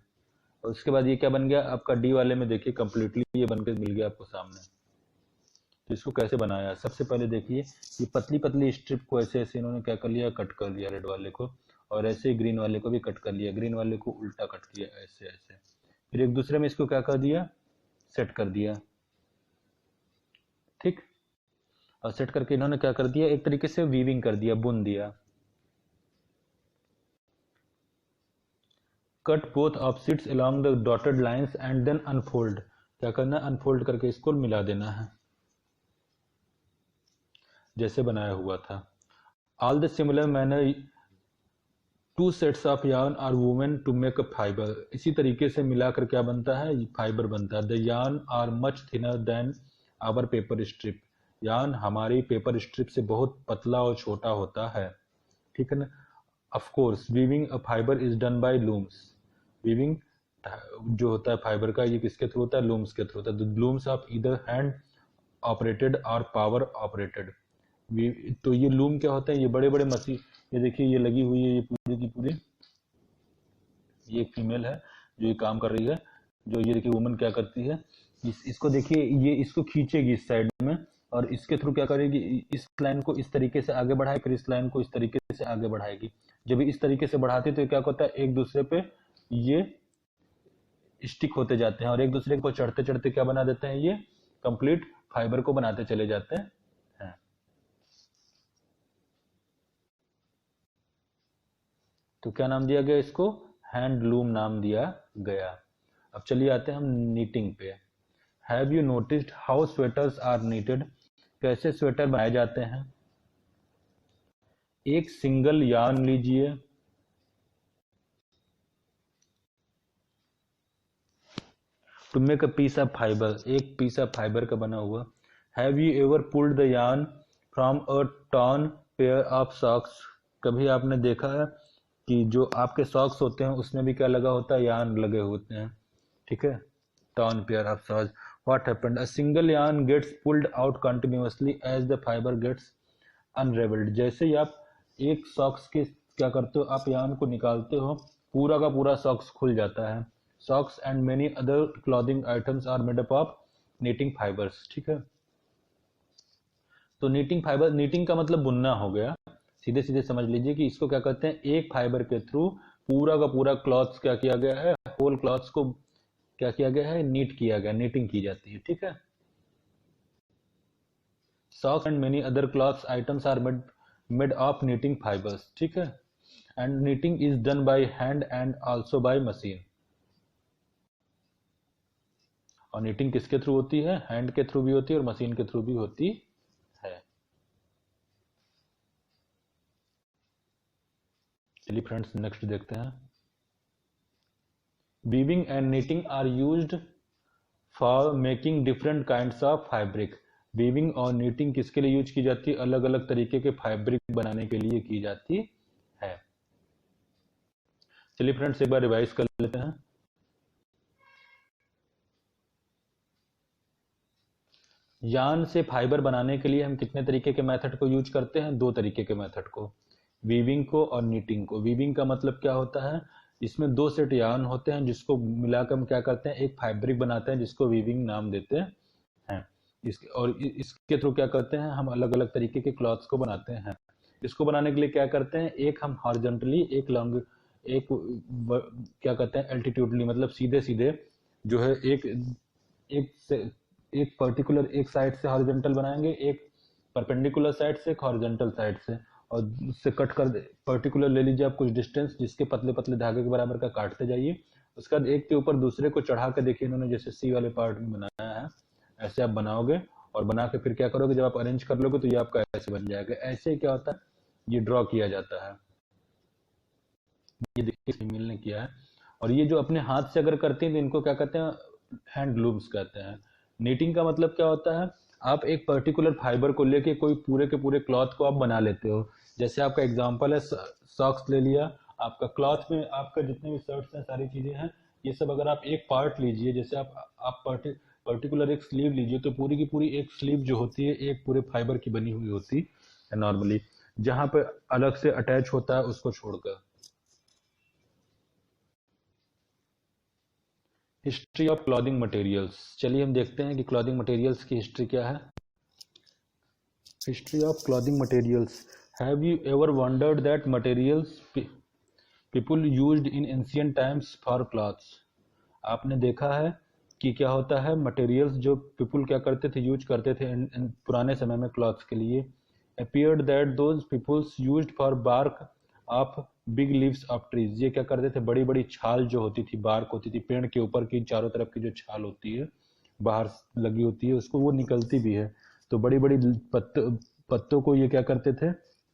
और उसके बाद ये क्या बन गया आपका डी वाले में, देखिए कंप्लीटली ये बनकर मिल गया आपको सामने। तो इसको कैसे बनाया, सबसे पहले देखिए ये पतली पतली स्ट्रिप को ऐसे ऐसे इन्होंने क्या कर लिया, कट कर लिया रेड वाले को, और ऐसे ही ग्रीन वाले को भी कट कर लिया, ग्रीन वाले को उल्टा कट किया ऐसे ऐसे, फिर एक दूसरे में इसको क्या कर दिया, सेट कर दिया। ठीक, और सेट करके इन्होंने क्या कर दिया, एक तरीके से वीविंग कर दिया, बुन दिया। Cut both of sheets along the dotted lines and then unfold. क्या करना है, अनफोल्ड करके इसको मिला देना है जैसे बनाया हुआ था। All the similar manner two sets of yarn are woven to make a fibre. इसी तरीके से मिलाकर क्या बनता है, फाइबर बनता है। The yarn are much thinner than our paper strip. yarn हमारी पेपर स्ट्रिप से बहुत पतला और छोटा होता है, ठीक है ना। Of course weaving a fibre is done bye looms. Weaving जो होता है फाइबर का, ये किसके थ्रू होता है, लूम्स के थ्रू होता है। The looms of either hand operated और पावर ऑपरेटेड। तो ये लूम क्या होता है, ये बड़े बड़े मशीन, ये देखिए ये लगी हुई है, ये पूरी की पूरी, ये एक फीमेल है जो ये काम कर रही है। जो ये देखिए वुमन क्या करती है, इसको देखिए, ये इसको खींचेगी इस साइड में, और इसके थ्रू क्या करेगी, इस लाइन को इस तरीके से आगे बढ़ाए, फिर इस लाइन को इस तरीके से आगे बढ़ाएगी। जब इस तरीके से बढ़ाती है तो क्या होता है, एक दूसरे पे ये स्टिक होते जाते हैं, और एक दूसरे को चढ़ते चढ़ते क्या बना देते हैं, ये कंप्लीट फाइबर को बनाते चले जाते हैं। तो क्या नाम दिया गया इसको, हैंडलूम नाम दिया गया। अब चलिए आते हैं हम नीटिंग पे। Have you noticed how sweaters are knitted. कैसे स्वेटर बनाए जाते हैं। एक सिंगल यार्न लीजिए, to make a piece of fibre, एक पीस ऑफ फाइबर का बना हुआ। Have you ever pulled the yarn from a torn pair of socks. कभी आपने देखा है कि जो आपके सॉक्स होते हैं उसमें भी क्या लगा होता है, यार्न लगे होते हैं, ठीक है। Torn pair of socks, what happened, a single yarn gets pulled out continuously as the fibre gets unravelled. जैसे ही आप एक सॉक्स के क्या करते हो, आप यार्न को निकालते हो, पूरा का पूरा सॉक्स खुल जाता है। Socks and many other clothing items are made up of knitting fibres, ठीक है। तो नीटिंग फाइबर, नीटिंग का मतलब बुनना हो गया। सीधे सीधे समझ लीजिए कि इसको क्या कहते हैं, एक फाइबर के थ्रू पूरा का पूरा क्लॉथ क्या किया गया है, होल क्लॉथ्स को क्या किया गया है, नीट किया गया, नीटिंग की जाती है, ठीक है। Socks and many other clothes items are made of knitting fibres, ठीक है। And knitting is done by hand and also by machine. और नीटिंग किसके थ्रू होती है, हैंड के थ्रू भी होती है और मशीन के थ्रू भी होती है। चलिए फ्रेंड्स नेक्स्ट देखते हैं। Weaving and knitting are used for making different kinds of fabric. Weaving और नीटिंग किसके लिए यूज की जाती है? अलग अलग तरीके के फैब्रिक बनाने के लिए की जाती है। चलिए फ्रेंड्स एक बार रिवाइज कर लेते हैं। यार्न से फाइबर बनाने के लिए हम कितने तरीके के मेथड को यूज करते हैं? दो तरीके के मेथड को, वीविंग को और नीटिंग को। वीविंग का मतलब क्या होता है? इसमें दो सेट यार्न होते हैं जिसको मिलाकर हम क्या करते हैं? एक फैब्रिक बनाते हैं जिसको वीविंग नाम देते हैं। इसके थ्रू क्या करते हैं? हम अलग अलग तरीके के क्लॉथ्स को बनाते हैं। इसको बनाने के लिए क्या करते हैं? एक हम हॉरिजॉन्टली, एक लॉन्ग, एक क्या कहते हैं एल्टीट्यूडली, मतलब सीधे सीधे जो है एक से एक पर्टिकुलर एक साइड से हॉरिजॉन्टल बनाएंगे, एक परपेंडिकुलर साइड से, एक हॉरिजॉन्टल साइड से, और उससे कट कर पर्टिकुलर ले लीजिए आप कुछ डिस्टेंस, जिसके पतले पतले धागे के बराबर का काटते जाइए। उसके बाद एक के ऊपर दूसरे को चढ़ा के देखिए, इन्होंने जैसे सी वाले पार्ट में बनाया है ऐसे आप बनाओगे, और बना के फिर क्या करोगे? जब आप अरेंज कर लोगे तो ये आपका ऐसे बन जाएगा। ऐसे क्या होता है? ये ड्रॉ किया जाता है। ये देखिए मिल ने किया है। और ये जो अपने हाथ से अगर करते हैं तो इनको क्या कहते हैं? हैंड लूम्स कहते हैं। नीटिंग का मतलब क्या होता है? आप एक पर्टिकुलर फाइबर को लेके कोई पूरे के पूरे क्लॉथ को आप बना लेते हो। जैसे आपका एग्जांपल है, सॉक्स ले लिया, आपका क्लॉथ में आपका जितने भी शर्ट्स हैं, सारी चीजें हैं, ये सब अगर आप एक पार्ट लीजिए, जैसे आप पर्टिकुलर एक स्लीव लीजिए, तो पूरी की पूरी एक स्लीव जो होती है एक पूरे फाइबर की बनी हुई होती है नॉर्मली, जहां पे अलग से अटैच होता है उसको छोड़कर। History of clothing materials. चलिए हम देखते हैं कि क्लॉथिंग मटेरियल्स की हिस्ट्री क्या है। History of clothing materials. Have you ever wondered that materials people used in ancient times for clothes? आपने देखा है कि क्या होता है? मटेरियल्स जो पीपल क्या करते थे, यूज करते थे पुराने समय में क्लॉथ्स के लिए। appeared that those peoples used for bark of big leaves of trees। ये क्या करते थे? बड़ी बड़ी छाल जो होती थी, बार्क होती थी, पेड़ के ऊपर की चारों तरफ की जो छाल होती है बाहर लगी होती है, उसको वो निकलती भी है, तो बड़ी बड़ी पत्तों को ये क्या करते थे?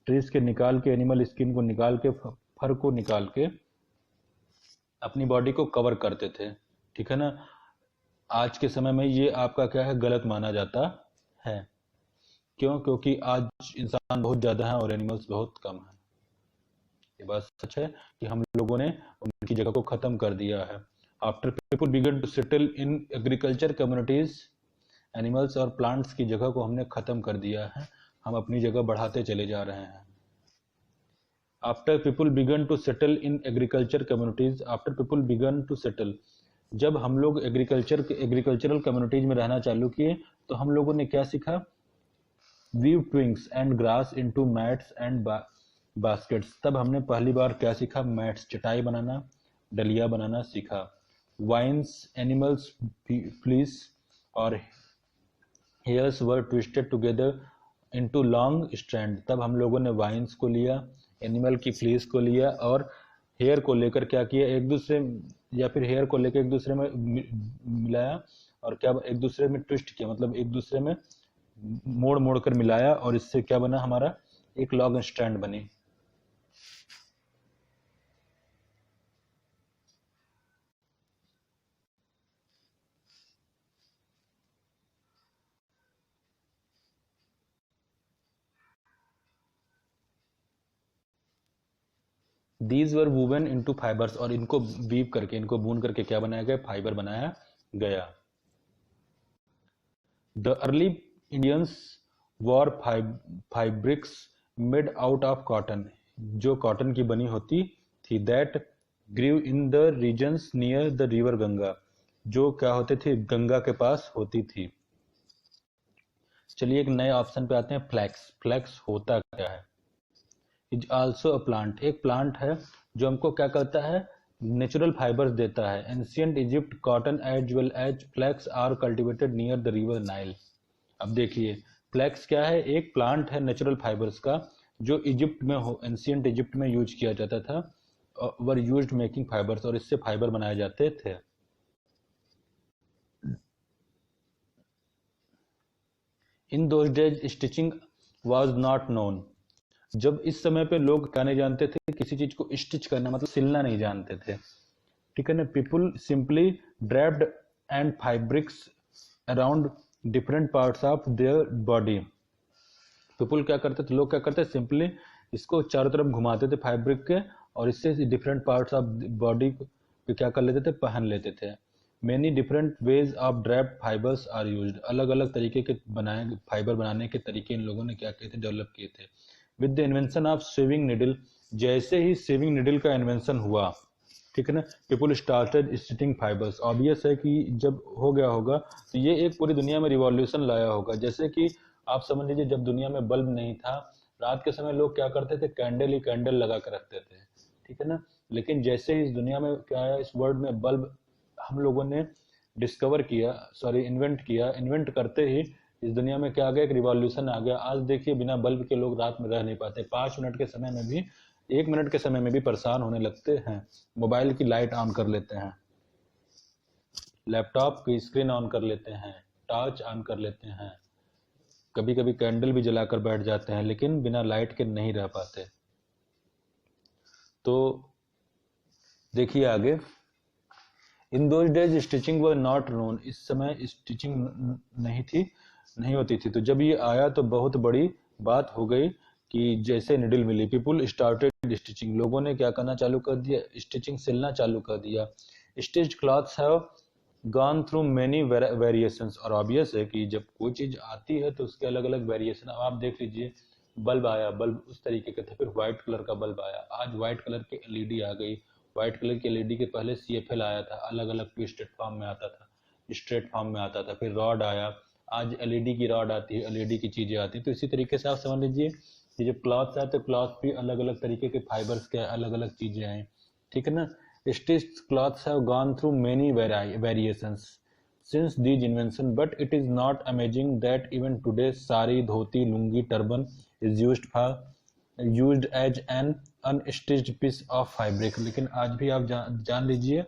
ट्रीज के निकाल के, एनिमल स्किन को निकाल के, फर को निकाल के अपनी बॉडी को कवर करते थे। ठीक है ना? आज के समय में ये आपका क्या है? गलत माना जाता है। क्यों? क्योंकि आज इंसान बहुत ज्यादा है और एनिमल्स बहुत कम है। ये बात सच है कि हम लोगों ने उनकी जगह को खत्म कर दिया है। After people began to settle in agriculture communities, animals और प्लांट्स की जगह को हमने खत्म कर दिया है, हम अपनी जगह बढ़ाते चले जा रहे हैं। After people began to settle in agriculture communities, after people began to settle, जब हम लोग एग्रीकल्चरल कम्युनिटीज में रहना चालू किए तो हम लोगों ने क्या सीखा? Weave twigs and grass into mats and baskets. तब हमने पहली बार क्या सीखा? मैट्स, चटाई बनाना, डलिया बनाना सीखा। वाइन्स, एनिमल्स फ्लीस और hairs were twisted together into long strand. तब हम लोगों ने वाइन्स को लिया, एनिमल की फ्लीस को लिया और हेयर को लेकर क्या किया? एक दूसरे, या फिर हेयर को लेकर एक दूसरे में मिलाया और क्या एक दूसरे में ट्विस्ट किया, मतलब एक दूसरे में मोड़ मोड़ कर मिलाया, और इससे क्या बना? हमारा एक लॉन्ग स्ट्रैंड बनी। These were woven into fibres, और इनको वीव करके, इनको बून करके क्या बनाया गया? फाइबर बनाया गया। The early Indians wore fabrics made out of cotton, जो कॉटन की बनी होती थी, that grew in the regions near the river Ganga, जो क्या होते थे? गंगा के पास होती थी। चलिए एक नए ऑप्शन पे आते हैं, फ्लैक्स। फ्लैक्स होता क्या है? इज आल्सो अ प्लांट, एक प्लांट है जो हमको क्या करता है? नेचुरल फाइबर्स देता है। Ancient Egypt cotton as well as flax are cultivated near the river Nile. अब देखिए, फ्लैक्स क्या है? एक प्लांट है नेचुरल फाइबर्स का, जो इजिप्ट में हो, एंशियंट इजिप्ट में यूज किया जाता था, वर यूज्ड मेकिंग फाइबर्स, और इससे फाइबर बनाए जाते थे। In those days stitching was not known, जब इस समय पे लोग क्या नहीं जानते थे? किसी चीज को स्टिच करना, मतलब सिलना नहीं जानते थे। ठीक है ना? People simply draped and fabrics around different parts of their body. People क्या करते थे, लोग क्या करते, सिंपली इसको चारों तरफ घुमाते थे फैब्रिक के, और इससे डिफरेंट पार्ट्स ऑफ बॉडी पे क्या कर लेते थे, पहन लेते थे. Many different ways of draped fibres are used. अलग अलग तरीके के बनाए फाइबर बनाने के तरीके इन लोगों ने क्या किए थे, डेवलप किए थे. With the invention of saving needle, जैसे ही सेविंग निडल का इन्वेंशन हुआ, ठीक है ना, people started stitching fibres. Obvious है कि जब हो गया होगा तो ये एक पूरी दुनिया में रिवॉल्यूशन लाया होगा. जैसे कि आप समझ लीजिए, जब दुनिया में बल्ब नहीं था, रात के समय लोग क्या करते थे, कैंडल ही कैंडल लगा कर रखते थे, ठीक है ना. लेकिन जैसे ही इस दुनिया में क्या है, इस वर्ल्ड में बल्ब हम लोगों ने डिस्कवर किया, इन्वेंट किया, इन्वेंट करते ही इस दुनिया में क्या आ गया, एक रिवॉल्यूशन आ गया. आज देखिए, बिना बल्ब के लोग रात में रह नहीं पाते. 5 मिनट के समय में भी, 1 मिनट के समय में भी परेशान होने लगते हैं. मोबाइल की लाइट ऑन कर लेते हैं, लैपटॉप की स्क्रीन ऑन कर लेते हैं, टॉर्च ऑन कर लेते हैं, कभी कभी कैंडल भी जलाकर बैठ जाते हैं, लेकिन बिना लाइट के नहीं रह पाते. तो देखिए आगे, in those days stitching were not known. इस समय स्टिचिंग नहीं होती थी. तो जब ये आया तो बहुत बड़ी बात हो गई कि जैसे निडल मिली. पीपल स्टार्टेड स्टिचिंग, लोगों ने क्या करना चालू कर दिया, स्टिचिंग सिलना चालू कर दिया. Stitched clothes have gone through many variations. और ऑब्वियस है कि जब कोई चीज आती है तो उसके अलग अलग वेरिएशन. अब आप देख लीजिए, बल्ब आया, बल्ब उस तरीके के थे, फिर व्हाइट कलर का बल्ब आया, आज व्हाइट कलर की एलईडी आ गई. व्हाइट कलर की एलईडी के पहले सीएफएल आया था, अलग अलग ट्विस्टेड फॉर्म में आता था, स्ट्रेट फॉर्म में आता था. फिर रॉड आया, आज एलईडी की रॉड आती है, एलईडी की चीजें आती है. तो इसी तरीके से आप समझ लीजिए कि जब क्लॉथ्स आए तो क्लॉथ भी अलग अलग तरीके के फाइबर्स के अलग अलग चीजें आई, ठीक है ना. Stitched cloths have gone through many variations since these invention, but it is not amazing that even today sari, dhoti, lungi, turban is used as an unstitched piece of fabric. लेकिन आज भी आप जान लीजिए,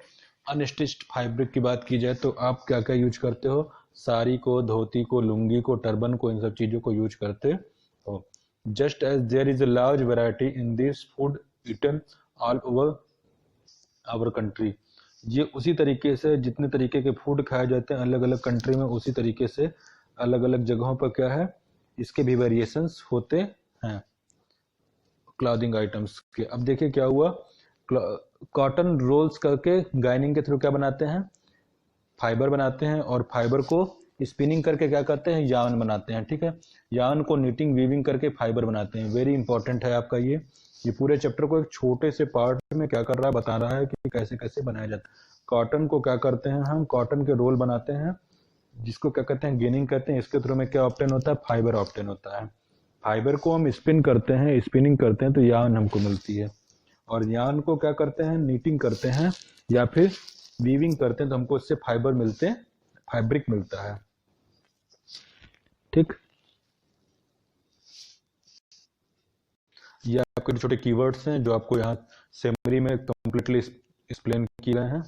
अनस्टिच्ड फैब्रिक की बात की जाए तो आप क्या क्या यूज करते हो, साड़ी को, धोती को, लुंगी को, टर्बन को, इन सब चीजों को यूज करते हो. Just as there is a large variety in this food eaten all over our country. ये उसी तरीके से जितने तरीके के फूड खाए जाते हैं अलग अलग कंट्री में, उसी तरीके से अलग अलग जगहों पर क्या है, इसके भी वेरिएशंस होते हैं क्लॉथिंग आइटम्स के. अब देखिए क्या हुआ, कॉटन रोल्स करके गाइनिंग के थ्रू क्या बनाते हैं, फाइबर बनाते हैं, और फाइबर को स्पिनिंग करके क्या करते हैं, यार्न बनाते हैं, ठीक है. यार्न को नीटिंग वीविंग करके फाइबर बनाते हैं. वेरी इंपॉर्टेंट है आपका ये पूरे चैप्टर को एक छोटे से पार्ट में क्या कर रहा है, बता रहा है कि कैसे कैसे बनाया जाता है. कॉटन को क्या करते हैं, हम कॉटन के रोल बनाते हैं, जिसको क्या कहते हैं, गेनिंग करते हैं. इसके थ्रू में क्या ऑब्टेन होता है, फाइबर ऑब्टेन होता है. फाइबर को हम स्पिन करते हैं, स्पिनिंग करते हैं, तो यार्न हमको मिलती है. और यार्न को क्या करते हैं, नीटिंग करते हैं या फिर वीविंग करते हैं, तो हमको इससे फाइबर मिलते हैं, फैब्रिक मिलता है, ठीक. ये आपके छोटे कीवर्ड्स हैं जो आपको यहाँ समरी में कंप्लीटली एक्सप्लेन किए गए हैं,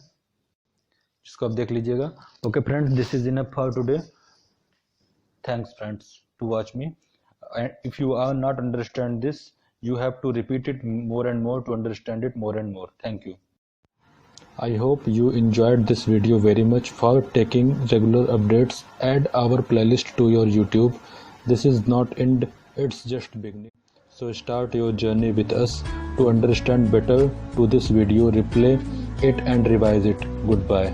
जिसको आप देख लीजिएगा. Okay friends, this is enough for today. Thanks friends to watch me. If you are not understand this, you have to repeat it more and more to understand it more and more. Thank you. I hope you enjoyed this video very much. For taking regular updates, add our playlist to your YouTube. This is not end, it's just beginning. So start your journey with us. To understand better to this video, replay it and revise it. Goodbye.